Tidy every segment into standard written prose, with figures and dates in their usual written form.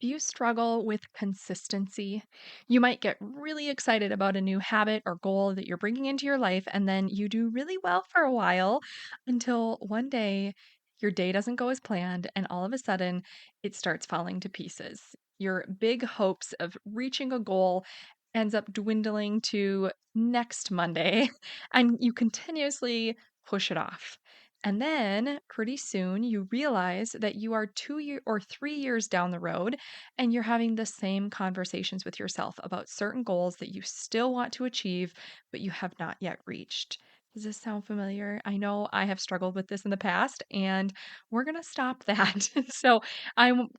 Do you struggle with consistency? You might get really excited about a new habit or goal that you're bringing into your life, and then you do really well for a while until one day your day doesn't go as planned, and all of a sudden it starts falling to pieces. Your big hopes of reaching a goal ends up dwindling to next Monday, and you continuously push it off. And then pretty soon you realize that you are 2 year or 3 years down the road and you're having the same conversations with yourself about certain goals that you still want to achieve, but you have not yet reached. Does this sound familiar? I know I have struggled with this in the past, and we're going to stop that. So,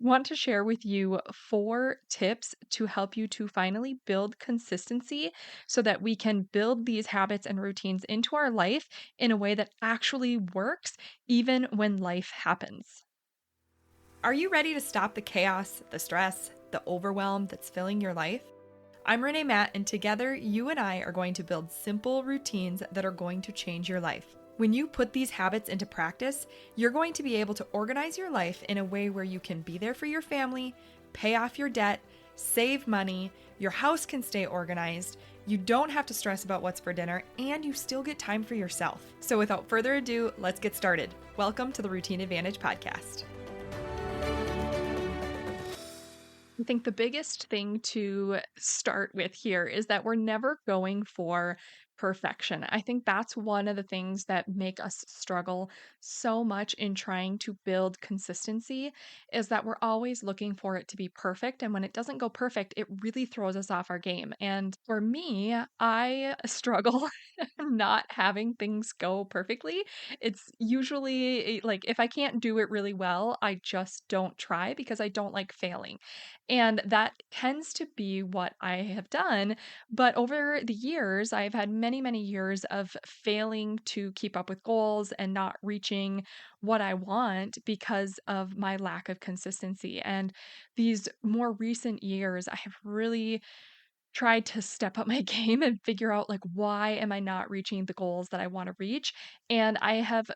want to share with you 4 tips to help you to finally build consistency so that we can build these habits and routines into our life in a way that actually works, even when life happens. Are you ready to stop the chaos, the stress, the overwhelm that's filling your life? I'm Renee Matt, and together you and I are going to build simple routines that are going to change your life. When you put these habits into practice, you're going to be able to organize your life in a way where you can be there for your family, pay off your debt, save money, your house can stay organized, you don't have to stress about what's for dinner, and you still get time for yourself. So without further ado, let's get started. Welcome to the Routine Advantage Podcast. I think the biggest thing to start with here is that we're never going for perfection. I think that's one of the things that make us struggle so much in trying to build consistency is that we're always looking for it to be perfect. And when it doesn't go perfect, it really throws us off our game. And for me, I struggle not having things go perfectly. It's usually like if I can't do it really well, I just don't try because I don't like failing. And that tends to be what I have done. But over the years, I've had many, many years of failing to keep up with goals and not reaching what I want because of my lack of consistency. And these more recent years, I have really tried to step up my game and figure out like why am I not reaching the goals that I want to reach? And I have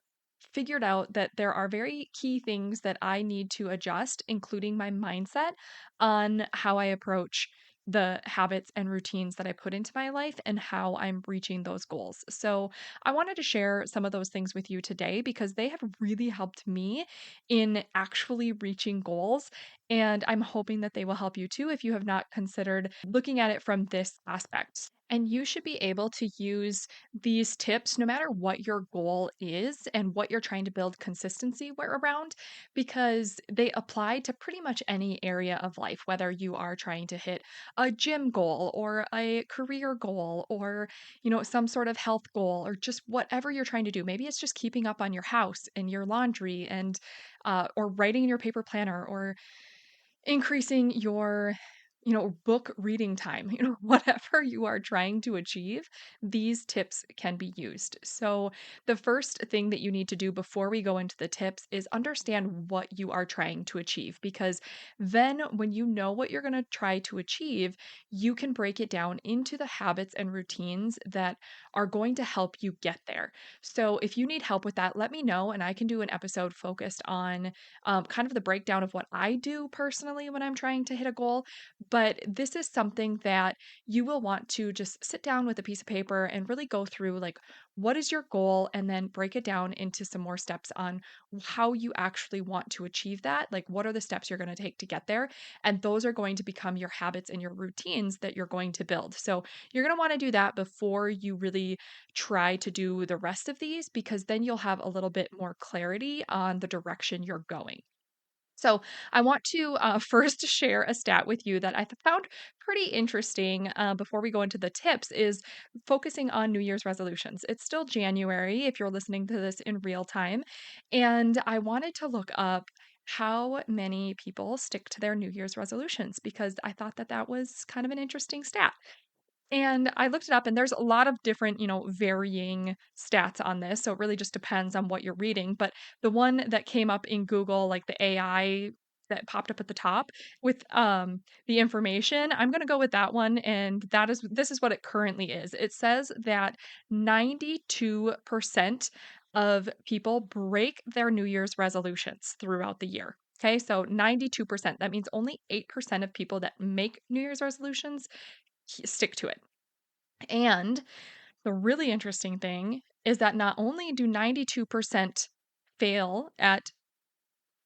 figured out that there are very key things that I need to adjust, including my mindset on how I approach the habits and routines that I put into my life and how I'm reaching those goals. So, I wanted to share some of those things with you today because they have really helped me in actually reaching goals. And I'm hoping that they will help you too if you have not considered looking at it from this aspect. And you should be able to use these tips no matter what your goal is and what you're trying to build consistency around, because they apply to pretty much any area of life, whether you are trying to hit a gym goal or a career goal or, some sort of health goal or just whatever you're trying to do. Maybe it's just keeping up on your house and your laundry and, or writing in your paper planner or increasing your, book reading time, whatever you are trying to achieve, these tips can be used. So, the first thing that you need to do before we go into the tips is understand what you are trying to achieve because then when you know what you're going to try to achieve, you can break it down into the habits and routines that are going to help you get there. So, if you need help with that, let me know and I can do an episode focused on kind of the breakdown of what I do personally when I'm trying to hit a goal. But this is something that you will want to just sit down with a piece of paper and really go through like, what is your goal? And then break it down into some more steps on how you actually want to achieve that. Like, what are the steps you're going to take to get there? And those are going to become your habits and your routines that you're going to build. So, you're going to want to do that before you really try to do the rest of these, because then you'll have a little bit more clarity on the direction you're going. So, I want to first share a stat with you that I found pretty interesting before we go into the tips is focusing on New Year's resolutions. It's still January if you're listening to this in real time. And I wanted to look up how many people stick to their New Year's resolutions because I thought that that was kind of an interesting stat. And I looked it up and there's a lot of different, varying stats on this. So it really just depends on what you're reading. But the one that came up in Google, like the AI that popped up at the top with the information, I'm going to go with that one. And this is what it currently is. It says that 92% of people break their New Year's resolutions throughout the year. Okay, so 92%. That means only 8% of people that make New Year's resolutions stick to it. And the really interesting thing is that not only do 92% fail at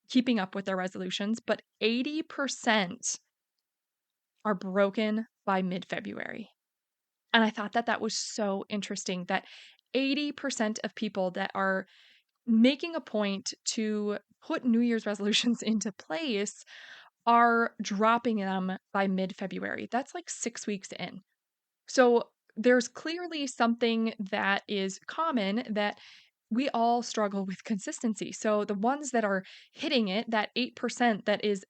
keeping up with their resolutions, but 80% are broken by mid February. And I thought that that was so interesting that 80% of people that are making a point to put New Year's resolutions into place are dropping them by mid February. That's like 6 weeks in. So there's clearly something that is common that we all struggle with consistency. So the ones that are hitting it, that 8% that is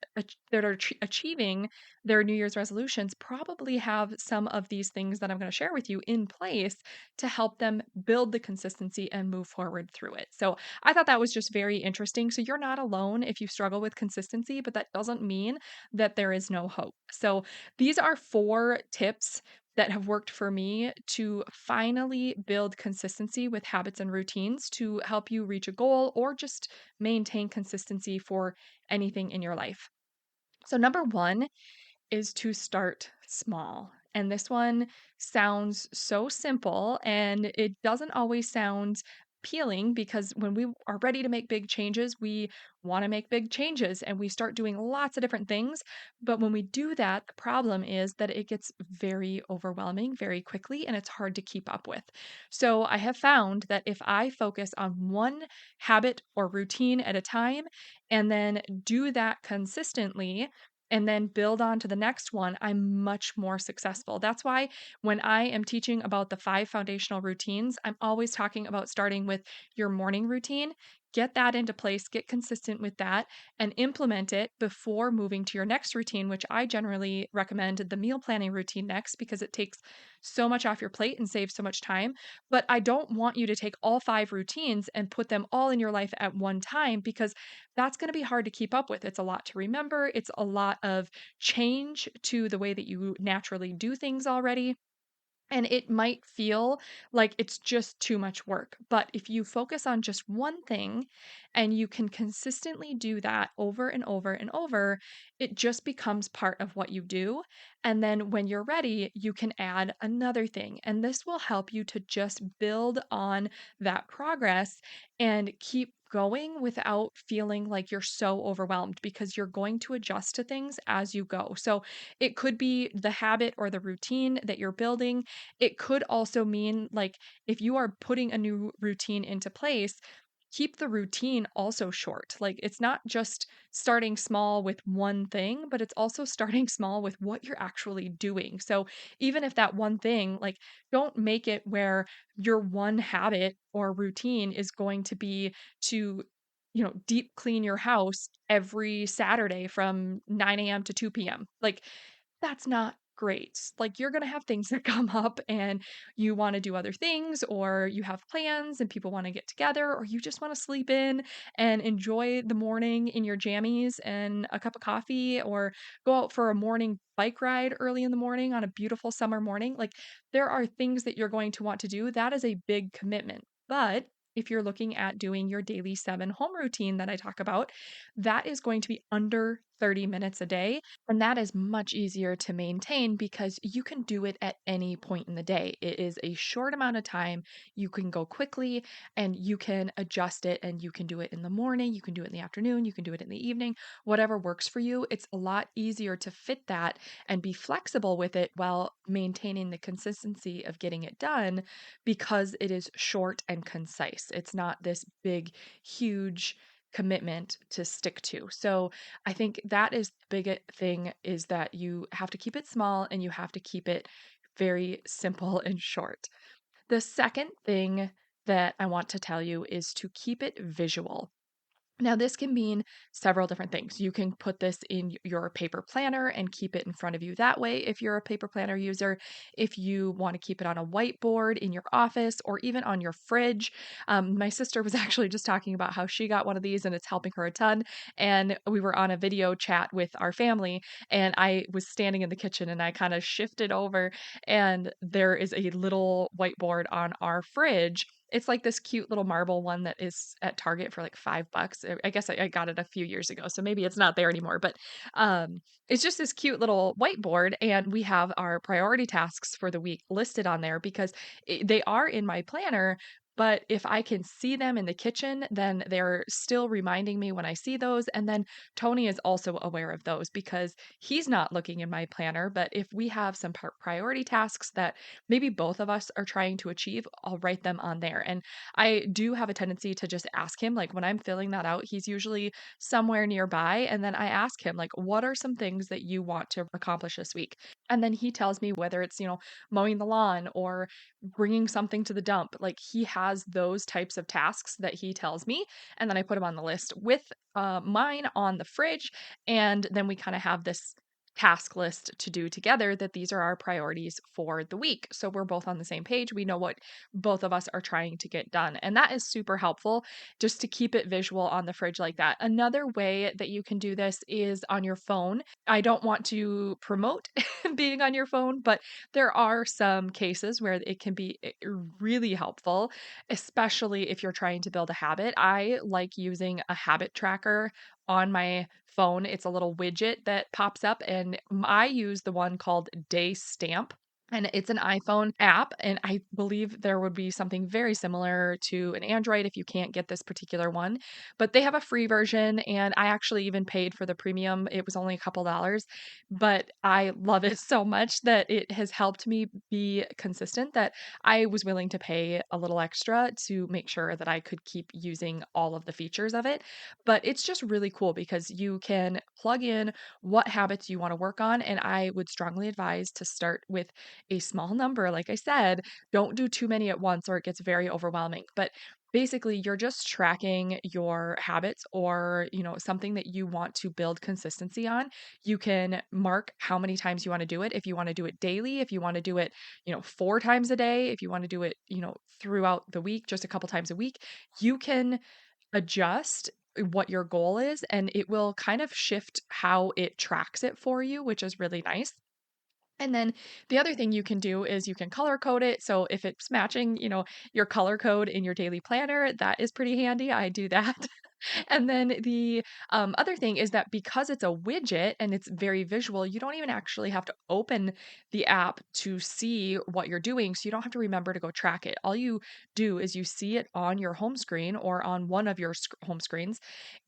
that are achieving their New Year's resolutions probably have some of these things that I'm going to share with you in place to help them build the consistency and move forward through it. So I thought that was just very interesting. So you're not alone if you struggle with consistency, but that doesn't mean that there is no hope. So these are 4 tips that have worked for me to finally build consistency with habits and routines to help you reach a goal or just maintain consistency for anything in your life. So, number one is to start small. And this one sounds so simple and it doesn't always sound appealing because when we are ready to make big changes, we want to make big changes and we start doing lots of different things. But when we do that, the problem is that it gets very overwhelming very quickly and it's hard to keep up with. So I have found that if I focus on one habit or routine at a time and then do that consistently, and then build on to the next one, I'm much more successful. That's why when I am teaching about the 5 foundational routines, I'm always talking about starting with your morning routine. Get that into place, get consistent with that, and implement it before moving to your next routine, which I generally recommend the meal planning routine next because it takes so much off your plate and saves so much time. But I don't want you to take all 5 routines and put them all in your life at one time because that's going to be hard to keep up with. It's a lot to remember, it's a lot of change to the way that you naturally do things already. And it might feel like it's just too much work. But if you focus on just one thing and you can consistently do that over and over and over, it just becomes part of what you do. And then when you're ready, you can add another thing. And this will help you to just build on that progress and keep going without feeling like you're so overwhelmed because you're going to adjust to things as you go. So it could be the habit or the routine that you're building. It could also mean, like, if you are putting a new routine into place, keep the routine also short. Like, it's not just starting small with one thing, but it's also starting small with what you're actually doing. So, even if that one thing, like, don't make it where your one habit or routine is going to be to deep clean your house every Saturday from 9 a.m. to 2 p.m. Like, that's not great. Like, you're gonna have things that come up and you wanna do other things, or you have plans and people wanna get together, or you just wanna sleep in and enjoy the morning in your jammies and a cup of coffee, or go out for a morning bike ride early in the morning on a beautiful summer morning. Like, there are things that you're going to want to do. That is a big commitment. But if you're looking at doing your daily 7 home routine that I talk about, that is going to be under 30 minutes a day. And that is much easier to maintain because you can do it at any point in the day. It is a short amount of time. You can go quickly and you can adjust it, and you can do it in the morning, you can do it in the afternoon, you can do it in the evening, whatever works for you. It's a lot easier to fit that and be flexible with it while maintaining the consistency of getting it done because it is short and concise. It's not this big, huge commitment to stick to. So I think that is the big thing, is that you have to keep it small and you have to keep it very simple and short. The second thing that I want to tell you is to keep it visual. Now, this can mean several different things. You can put this in your paper planner and keep it in front of you that way if you're a paper planner user. If you want to keep it on a whiteboard in your office or even on your fridge. My sister was actually just talking about how she got one of these and it's helping her a ton. And we were on a video chat with our family, and I was standing in the kitchen and I kind of shifted over, and there is a little whiteboard on our fridge. It's like this cute little marble one that is at Target for like $5. I guess I got it a few years ago, so maybe it's not there anymore. But um, it's just this cute little whiteboard, and we have our priority tasks for the week listed on there because they are in my planner. But if I can see them in the kitchen, then they're still reminding me when I see those. And then Tony is also aware of those because he's not looking in my planner. But if we have some priority tasks that maybe both of us are trying to achieve, I'll write them on there. And I do have a tendency to just ask him, like when I'm filling that out, he's usually somewhere nearby. And then I ask him, like, what are some things that you want to accomplish this week? And then he tells me whether it's, mowing the lawn or bringing something to the dump. Like he has those types of tasks that he tells me. And then I put them on the list with mine on the fridge. And then we kind of have this task list to do together that these are our priorities for the week. So we're both on the same page. We know what both of us are trying to get done. And that is super helpful just to keep it visual on the fridge like that. Another way that you can do this is on your phone. I don't want to promote being on your phone, but there are some cases where it can be really helpful, especially if you're trying to build a habit. I like using a habit tracker on my phone. It's a little widget that pops up, and I use the one called Day Stamp. And it's an iPhone app, and I believe there would be something very similar to an Android if you can't get this particular one. But they have a free version, and I actually even paid for the premium. It was only a couple dollars, but I love it so much that it has helped me be consistent that I was willing to pay a little extra to make sure that I could keep using all of the features of it. But it's just really cool because you can plug in what habits you want to work on. And I would strongly advise to start with a small number. Like I said, don't do too many at once or it gets very overwhelming. But basically, you're just tracking your habits or, something that you want to build consistency on. You can mark how many times you want to do it. If you want to do it daily, if you want to do it, 4 times a day, if you want to do it, throughout the week, just a couple times a week, you can adjust what your goal is and it will kind of shift how it tracks it for you, which is really nice. And then the other thing you can do is you can color code it. So if it's matching, your color code in your daily planner, that is pretty handy. I do that. And then the other thing is that because it's a widget and it's very visual, you don't even actually have to open the app to see what you're doing. So you don't have to remember to go track it. All you do is you see it on your home screen or on one of your home screens,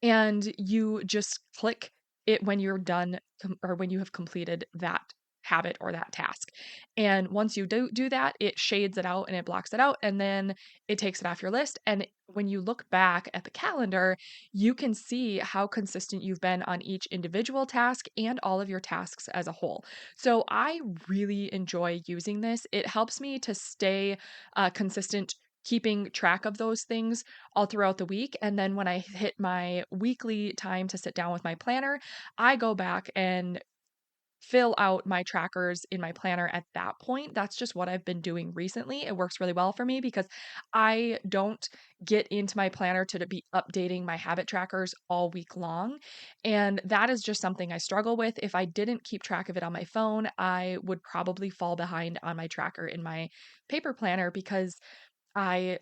and you just click it when you're done or when you have completed that habit or that task. And once you do that, it shades it out and it blocks it out and then it takes it off your list. And when you look back at the calendar, you can see how consistent you've been on each individual task and all of your tasks as a whole. So I really enjoy using this. It helps me to stay consistent, keeping track of those things all throughout the week. And then when I hit my weekly time to sit down with my planner, I go back and fill out my trackers in my planner at that point. That's just what I've been doing recently. It works really well for me because I don't get into my planner to be updating my habit trackers all week long. And that is just something I struggle with. If I didn't keep track of it on my phone, I would probably fall behind on my tracker in my paper planner because I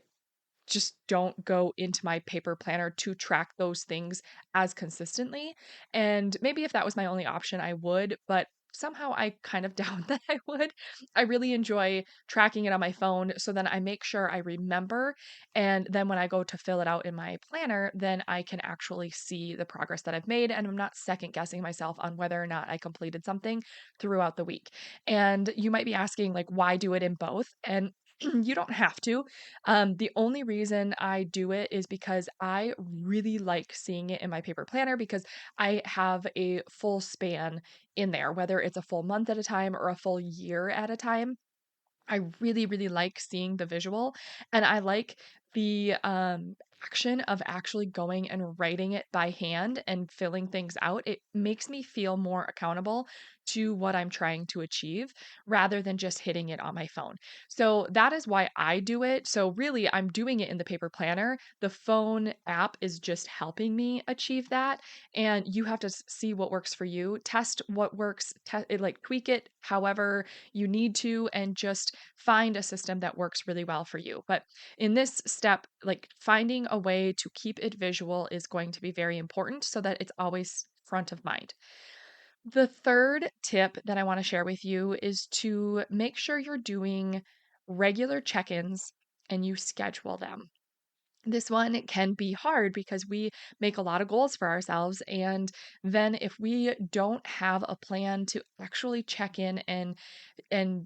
just don't go into my paper planner to track those things as consistently. And maybe if that was my only option, I would, but somehow I kind of doubt that I would. I really enjoy tracking it on my phone. So then I make sure I remember. And then when I go to fill it out in my planner, then I can actually see the progress that I've made. And I'm not second guessing myself on whether or not I completed something throughout the week. And you might be asking, like, why do it in both? And you don't have to. The only reason I do it is because I really like seeing it in my paper planner because I have a full span in there, whether it's a full month at a time or a full year at a time. I really, really like seeing the visual and I like the action of actually going and writing it by hand and filling things out, it makes me feel more accountable to what I'm trying to achieve rather than just hitting it on my phone. So that is why I do it. So really, I'm doing it in the paper planner. The phone app is just helping me achieve that. And you have to see what works for you, test what works, like tweak it however you need to, and just find a system that works really well for you. But in this step, like finding a way to keep it visual is going to be very important so that it's always front of mind. The third tip that I want to share with you is to make sure you're doing regular check ins and you schedule them. This one can be hard because we make a lot of goals for ourselves. And then if we don't have a plan to actually check in and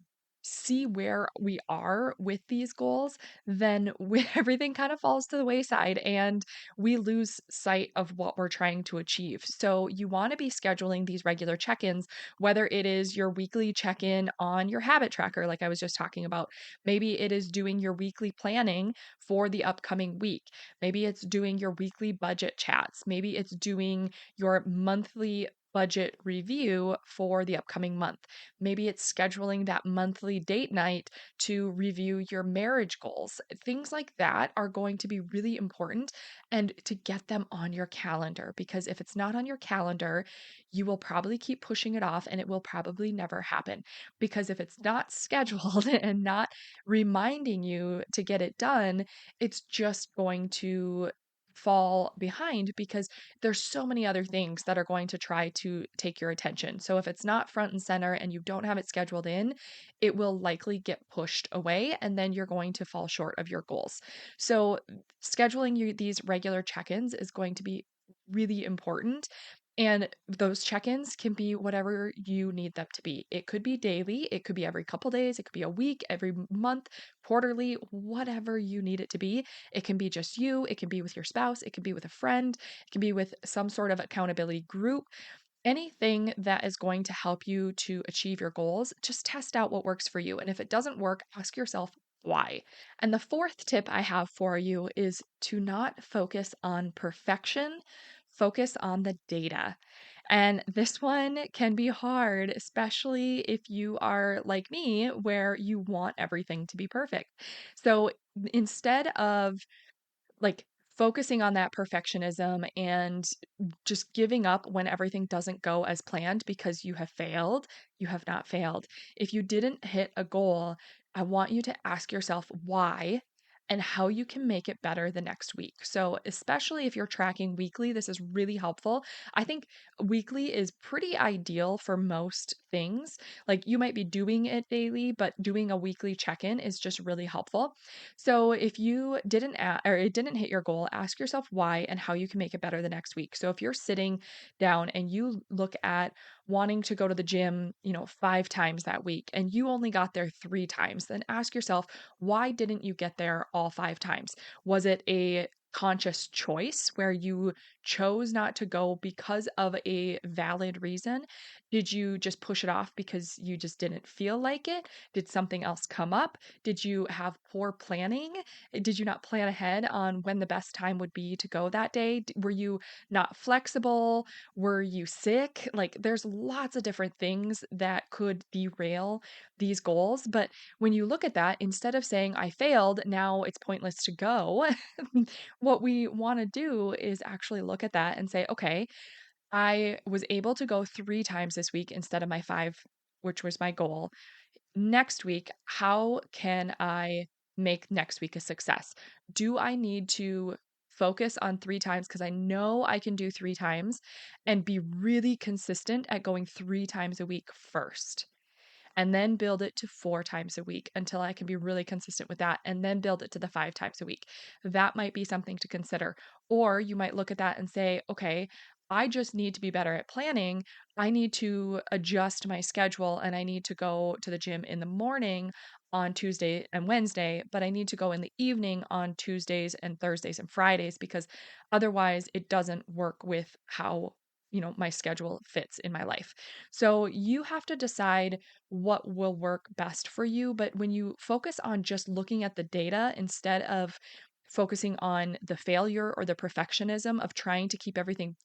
see where we are with these goals, then everything kind of falls to the wayside and we lose sight of what we're trying to achieve. So, you want to be scheduling these regular check ins, whether it is your weekly check in on your habit tracker, like I was just talking about. Maybe it is doing your weekly planning for the upcoming week. Maybe it's doing your weekly budget chats. Maybe it's doing your monthly budget review for the upcoming month. Maybe it's scheduling that monthly date night to review your marriage goals. Things like that are going to be really important and to get them on your calendar because if it's not on your calendar, you will probably keep pushing it off and it will probably never happen. Because if it's not scheduled and not reminding you to get it done, it's just going to fall behind because there's so many other things that are going to try to take your attention. So if it's not front and center and you don't have it scheduled in, it will likely get pushed away and then you're going to fall short of your goals. So scheduling these regular check-ins is going to be really important. And those check-ins can be whatever you need them to be. It could be daily, it could be every couple days, it could be a week, every month, quarterly, whatever you need it to be. It can be just you, it can be with your spouse, it can be with a friend, it can be with some sort of accountability group. Anything that is going to help you to achieve your goals, just test out what works for you. And if it doesn't work, ask yourself why. And the fourth tip I have for you is to not focus on perfection, focus on the data. And this one can be hard, especially if you are like me, where you want everything to be perfect. So instead of like focusing on that perfectionism and just giving up when everything doesn't go as planned because you have failed, you have not failed. If you didn't hit a goal, I want you to ask yourself why and how you can make it better the next week. So, especially if you're tracking weekly, this is really helpful. I think weekly is pretty ideal for most things. Like you might be doing it daily, but doing a weekly check in is just really helpful. So if you didn't or it didn't hit your goal, ask yourself why and how you can make it better the next week. So if you're sitting down and you look at wanting to go to the gym, 5 times that week and you only got there 3 times, then ask yourself, why didn't you get there all 5 times? Was it a conscious choice where you chose not to go because of a valid reason? Did you just push it off because you just didn't feel like it? Did something else come up? Did you have poor planning? Did you not plan ahead on when the best time would be to go that day? Were you not flexible? Were you sick? Like, there's lots of different things that could derail these goals. But when you look at that, instead of saying, I failed, now it's pointless to go, what we want to do is actually look at that and say, okay, I was able to go 3 times this week instead of my 5, which was my goal. Next week, how can I make next week a success? Do I need to focus on 3 times because I know I can do 3 times and be really consistent at going 3 times a week first? And then build it to 4 times a week until I can be really consistent with that, and then build it to the 5 times a week. That might be something to consider. Or you might look at that and say, okay, I just need to be better at planning. I need to adjust my schedule and I need to go to the gym in the morning on Tuesday and Wednesday, but I need to go in the evening on Tuesdays and Thursdays and Fridays because otherwise it doesn't work with how my schedule fits in my life. So you have to decide what will work best for you. But when you focus on just looking at the data instead of focusing on the failure or the perfectionism of trying to keep everything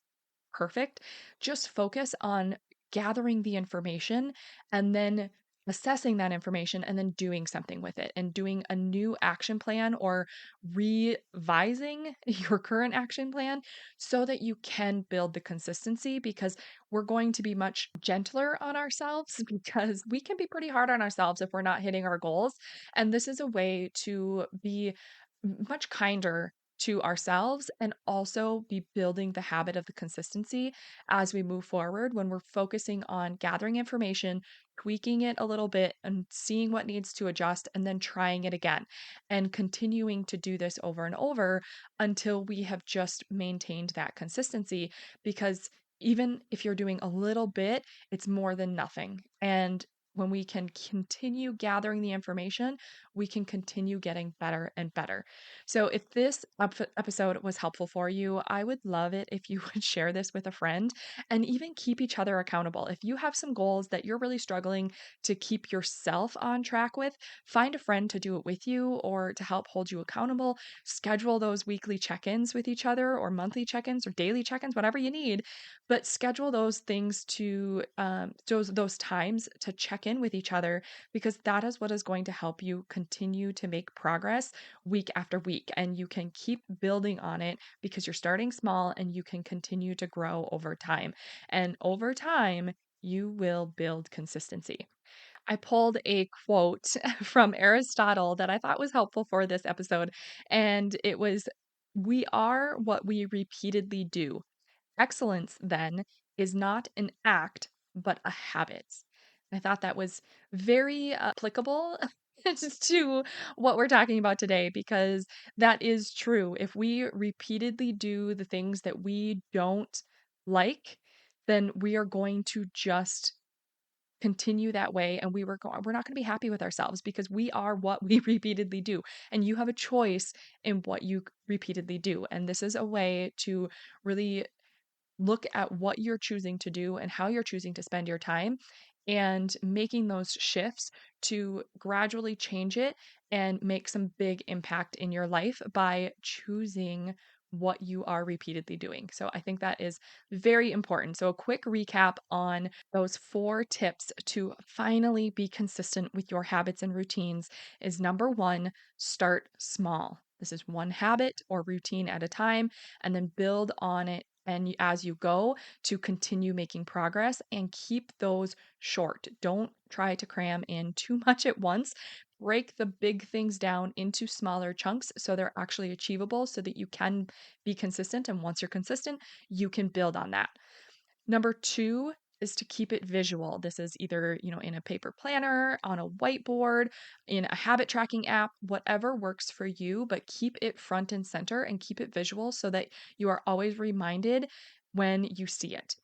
perfect. Just focus on gathering the information and then assessing that information and then doing something with it and doing a new action plan or revising your current action plan so that you can build the consistency because we're going to be much gentler on ourselves because we can be pretty hard on ourselves if we're not hitting our goals. And this is a way to be much kinder to ourselves and also be building the habit of the consistency as we move forward when we're focusing on gathering information, tweaking it a little bit, and seeing what needs to adjust, and then trying it again and continuing to do this over and over until we have just maintained that consistency. Because even if you're doing a little bit, it's more than nothing. And when we can continue gathering the information, we can continue getting better and better. So, if this episode was helpful for you, I would love it if you would share this with a friend and even keep each other accountable. If you have some goals that you're really struggling to keep yourself on track with, find a friend to do it with you or to help hold you accountable. Schedule those weekly check ins with each other or monthly check ins or daily check ins, whatever you need. But schedule those things to those times to check in with each other because that is what is going to help you continue to make progress week after week. And you can keep building on it because you're starting small and you can continue to grow over time. And over time, you will build consistency. I pulled a quote from Aristotle that I thought was helpful for this episode. And it was, "We are what we repeatedly do. Excellence, then, is not an act, but a habit." I thought that was very applicable to what we're talking about today because that is true. If we repeatedly do the things that we don't like, then we are going to just continue that way and we're not going to be happy with ourselves because we are what we repeatedly do, and you have a choice in what you repeatedly do, and this is a way to really look at what you're choosing to do and how you're choosing to spend your time and making those shifts to gradually change it and make some big impact in your life by choosing what you are repeatedly doing. So I think that is very important. So a quick recap on those 4 tips to finally be consistent with your habits and routines is number 1, start small. This is one habit or routine at a time and then build on it and as you go to continue making progress and keep those short. Don't try to cram in too much at once. Break the big things down into smaller chunks so they're actually achievable so that you can be consistent. And once you're consistent, you can build on that. Number 2 is to keep it visual. This is either, in a paper planner, on a whiteboard, in a habit tracking app, whatever works for you, but keep it front and center and keep it visual so that you are always reminded when you see it.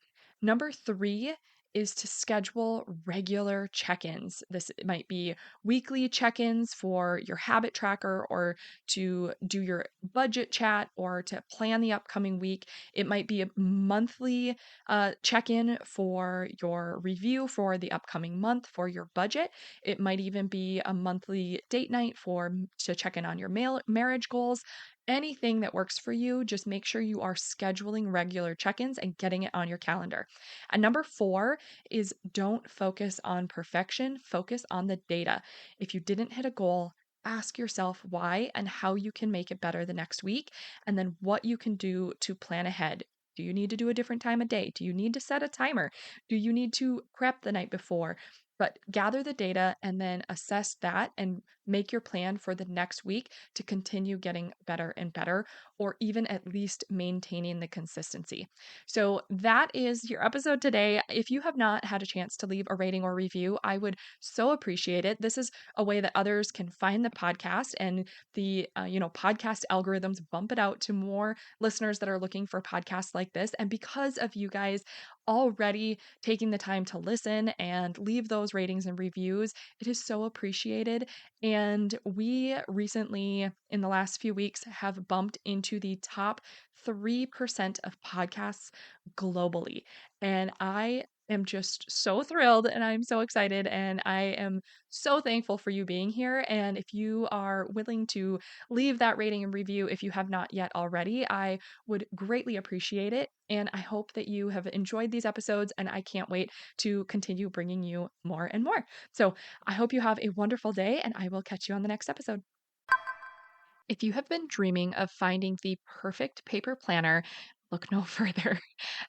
Number 3 is to schedule regular check-ins. This might be weekly check-ins for your habit tracker or to do your budget chat or to plan the upcoming week. It might be a monthly check in for your review for the upcoming month for your budget. It might even be a monthly date night to check in on your marriage goals. Anything that works for you, just make sure you are scheduling regular check ins and getting it on your calendar. And number 4 is don't focus on perfection, focus on the data. If you didn't hit a goal, ask yourself why and how you can make it better the next week, and then what you can do to plan ahead. Do you need to do a different time of day? Do you need to set a timer? Do you need to prep the night before? But gather the data and then assess that and make your plan for the next week to continue getting better and better, or even at least maintaining the consistency. So that is your episode today. If you have not had a chance to leave a rating or review, I would so appreciate it. This is a way that others can find the podcast and the podcast algorithms bump it out to more listeners that are looking for podcasts like this. And because of you guys already taking the time to listen and leave those ratings and reviews, it is so appreciated. And we recently, in the last few weeks, have bumped into the top 3% of podcasts globally. And I am just so thrilled and I'm so excited and I am so thankful for you being here. And if you are willing to leave that rating and review, if you have not yet already, I would greatly appreciate it. And I hope that you have enjoyed these episodes and I can't wait to continue bringing you more and more. So I hope you have a wonderful day and I will catch you on the next episode. If you have been dreaming of finding the perfect paper planner, look no further.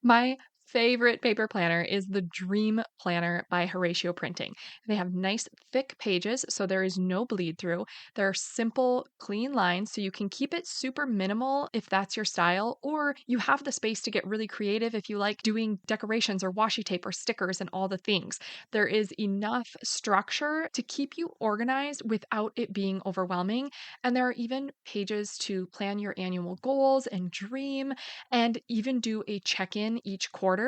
My favorite paper planner is the Dream Planner by Horatio Printing. They have nice thick pages, so there is no bleed through. There are simple, clean lines, so you can keep it super minimal if that's your style, or you have the space to get really creative if you like doing decorations or washi tape or stickers and all the things. There is enough structure to keep you organized without it being overwhelming, and there are even pages to plan your annual goals and dream, and even do a check in each quarter.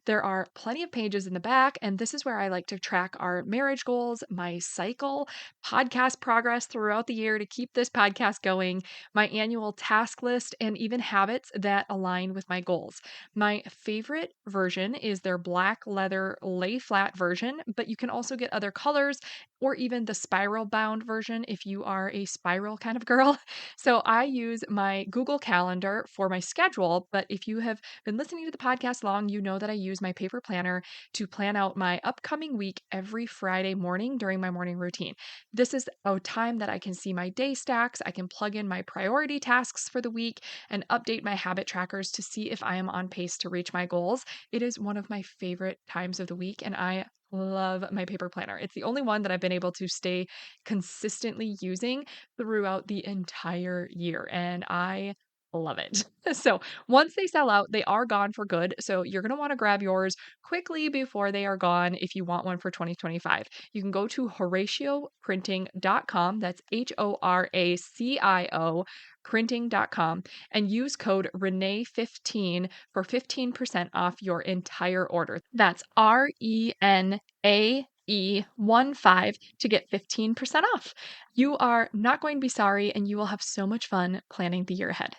There are plenty of pages in the back, and this is where I like to track our marriage goals, my cycle, podcast progress throughout the year to keep this podcast going, my annual task list, and even habits that align with my goals. My favorite version is their black leather lay flat version, but you can also get other colors or even the spiral bound version if you are a spiral kind of girl. So I use my Google Calendar for my schedule, but if you have been listening to the podcast long, you know that I use my paper planner to plan out my upcoming week every Friday morning during my morning routine. This is a time that I can see my day stacks, I can plug in my priority tasks for the week and update my habit trackers to see if I am on pace to reach my goals. It is one of my favorite times of the week and I love my paper planner. It's the only one that I've been able to stay consistently using throughout the entire year, and I love it. So once they sell out, they are gone for good. So you're going to want to grab yours quickly before they are gone if you want one for 2025. You can go to horatioprinting.com. That's HORACIO printing.com and use code Renee15 for 15% off your entire order. That's RENAE15 to get 15% off. You are not going to be sorry, and you will have so much fun planning the year ahead.